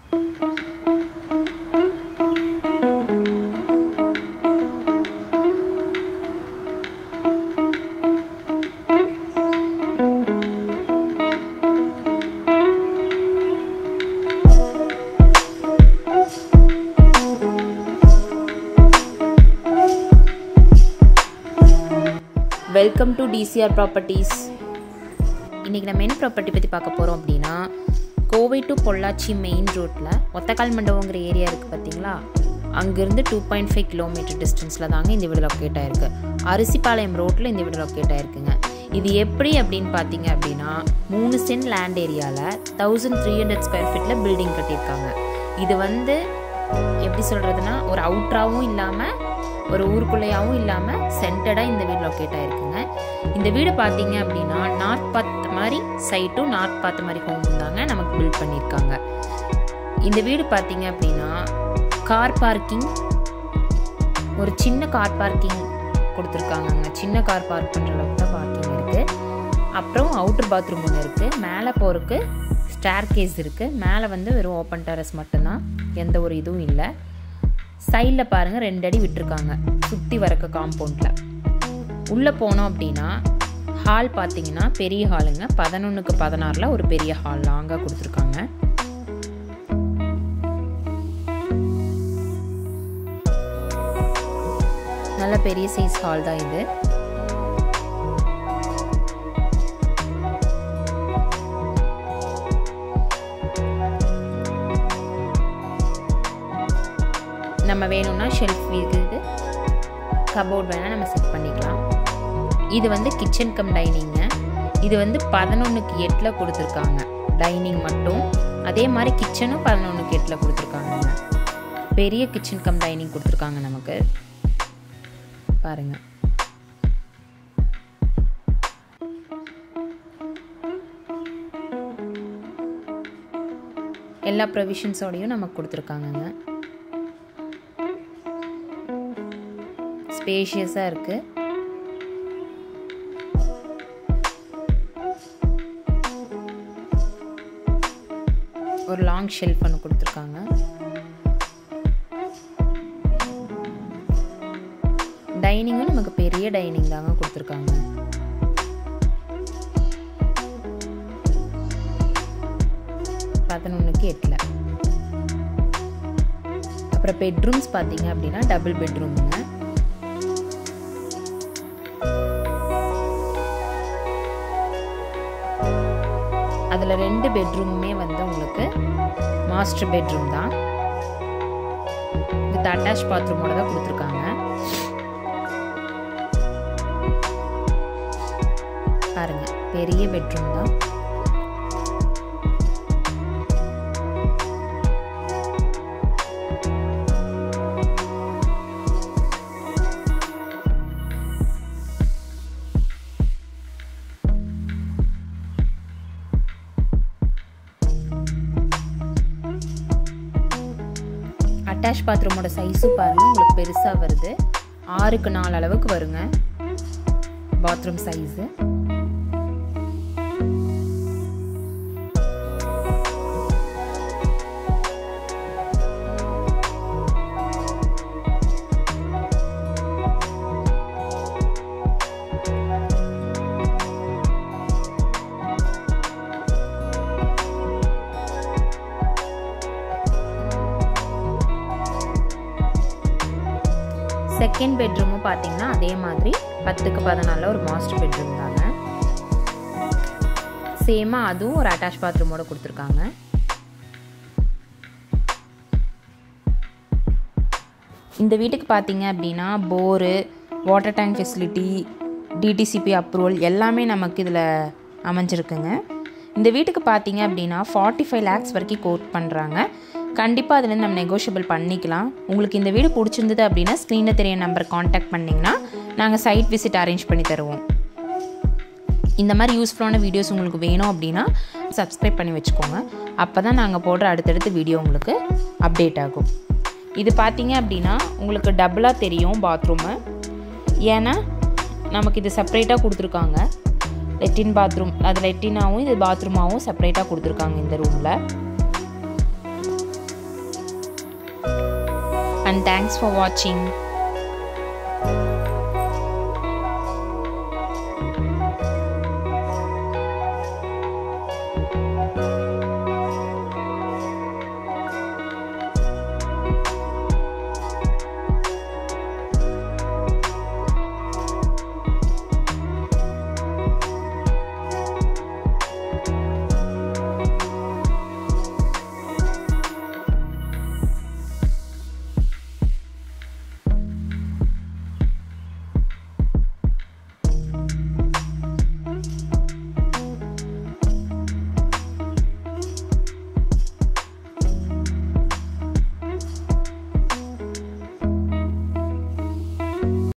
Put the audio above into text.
Welcome to DCR properties. இன்றைக்கி நம்ம என்ன ப்ராப்பர்ட்டி பற்றி பார்க்க போகிறோம் அப்படின்னா, கோவை டு பொள்ளாச்சி மெயின் ரோட்டில் ஒத்தக்கால் மண்டபங்கிற ஏரியா இருக்குது பார்த்தீங்களா, அங்கேருந்து 2.5 கிலோமீட்டர் டிஸ்டன்ஸில் தாங்க இந்த வீடு லொக்கேட் ஆகிருக்கு. அரிசிபாளையம் ரோட்டில் இந்த வீடு லொக்கேட் ஆகிருக்குங்க. இது எப்படி அப்படின்னு பார்த்தீங்க அப்படின்னா, 3 சென்ட் லேண்ட் ஏரியாவில் 1300 ஸ்கொயர் ஃபீட்டில் பில்டிங் கட்டியிருக்காங்க. இது எப்படி சொல்கிறதுனா, ஒரு அவுட்ராகவும் இல்லாமல் ஒரு ஊருக்குள்ளையாகவும் இல்லாமல் சென்டர்டாக இந்த வீடு லொக்கேட் ஆகிருக்குங்க. இந்த வீடு பார்த்தீங்க அப்படின்னா நார்த் பார்த்த மாதிரி சைட்டும் நார்த் பார்த்த மாதிரி ஹோம் தாங்க நமக்கு பில்ட் பண்ணியிருக்காங்க. இந்த வீடு பார்த்தீங்க அப்படின்னா கார் பார்க்கிங், ஒரு சின்ன கார் பார்க்கிங் கொடுத்துருக்காங்கங்க. சின்ன கார் பார்க் பண்ணுற அளவுக்கு தான் பார்க்கிங் இருக்குது. அப்புறம் அவுட்டர் பாத்ரூம் ஒன்று இருக்குது. மேலே போகிறதுக்கு ஸ்டேர் கேஸ் இருக்குது. மேலே வெறும் ஓப்பன் டெரஸ் மட்டும்தான், எந்த ஒரு இதுவும் இல்லை. சைடில் பாருங்கள் 2 அடி விட்டுருக்காங்க சுற்றி வரக்க காம்பவுண்டில். உள்ளே போனோம் அப்படின்னா ஹால் பார்த்தீங்கன்னா பெரிய ஹாலுங்க. 11x16 ஒரு பெரிய ஹால் லாங்காக கொடுத்துருக்காங்க. நல்ல பெரிய சைஸ் ஹால் தான் இது. நம்ம வேணும்னா ஷெல்ஃப் இருக்குது, கபோர்ட் வேணால் நம்ம செட் பண்ணிக்கலாம். இது கிச்சன் கம் டைனிங்க. இது 11x8 கொடுத்துருக்காங்க டைனிங் மட்டும். அதே மாதிரி கிச்சனும் 11x8 கொடுத்துருக்காங்க. பெரிய கிச்சன் கம் டைனிங் கொடுத்துருக்காங்க நமக்கு. பாருங்கள், எல்லா ப்ரொவிஷன்ஸோடையும் நமக்கு கொடுத்துருக்காங்கங்க. ஸ்பேஷியஸாக இருக்குது. ஒரு லாங் ஷெல்ஃப் ஒன்று கொடுத்துருக்காங்க. டைனிங்கும் நமக்கு பெரிய டைனிங் தாங்க கொடுத்துருக்காங்க. பதினொன்றுக்கு 8. அப்புறம் பெட்ரூம்ஸ் பார்த்தீங்க அப்படின்னா டபுள் பெட்ரூமுங்க. அதில் 2 பெட்ரூமுமே உங்களுக்கு மாஸ்டர் பெட்ரூம் தான். வித் அட்டாச் பாத்ரூமோட தான் கொடுத்துருக்காங்க. பாருங்க, பெரிய பெட்ரூம் தான். அட்டாச் பாத்ரூமோட சைஸும் பாருங்கள் உங்களுக்கு பெருசாக வருது. 6x4 அளவுக்கு வருங்க பாத்ரூம் சைஸு. செகண்ட் பெட்ரூமும் பார்த்தீங்கன்னா அதே மாதிரி 10x14 ஒரு மாஸ்டர் பெட்ரூம் தாங்க. சேமாக அதுவும் ஒரு அட்டாச் பாத்ரூமோட கொடுத்துருக்காங்க. இந்த வீட்டுக்கு பார்த்தீங்க அப்படின்னா bore, water tank facility, DTCP approval எல்லாமே நமக்கு இதில் அமைஞ்சிருக்குங்க. இந்த வீட்டுக்கு பார்த்தீங்க அப்படின்னா 45 lakhs வரைக்கும் கோட் பண்ணுறாங்க. கண்டிப்பாக அதுலேருந்து நம்ம நெகோஷியபிள் பண்ணிக்கலாம். உங்களுக்கு இந்த வீடு பிடிச்சிருந்தது அப்படின்னா ஸ்க்ரீனில் தெரிய நம்பர் காண்டாக்ட் பண்ணிங்கன்னா நாங்கள் சைட் விசிட் அரேஞ்ச் பண்ணி தருவோம். இந்த மாதிரி யூஸ்ஃபுல்லான வீடியோஸ் உங்களுக்கு வேணும் அப்படின்னா சப்ஸ்கிரைப் பண்ணி வச்சுக்கோங்க. அப்போ தான் நாங்கள் போடுற அடுத்தடுத்த வீடியோ உங்களுக்கு அப்டேட் ஆகும். இது பார்த்தீங்க அப்படின்னா உங்களுக்கு டபுளாக தெரியும் பாத்ரூமு. ஏன்னா நமக்கு இது செப்பரேட்டாக கொடுத்துருக்காங்க. லெட்டின் பாத்ரூம், அது லெட்டினாகவும் இது பாத்ரூமாகவும் செப்பரேட்டாக கொடுத்துருக்காங்க இந்த ரூமில். and thanks for watching.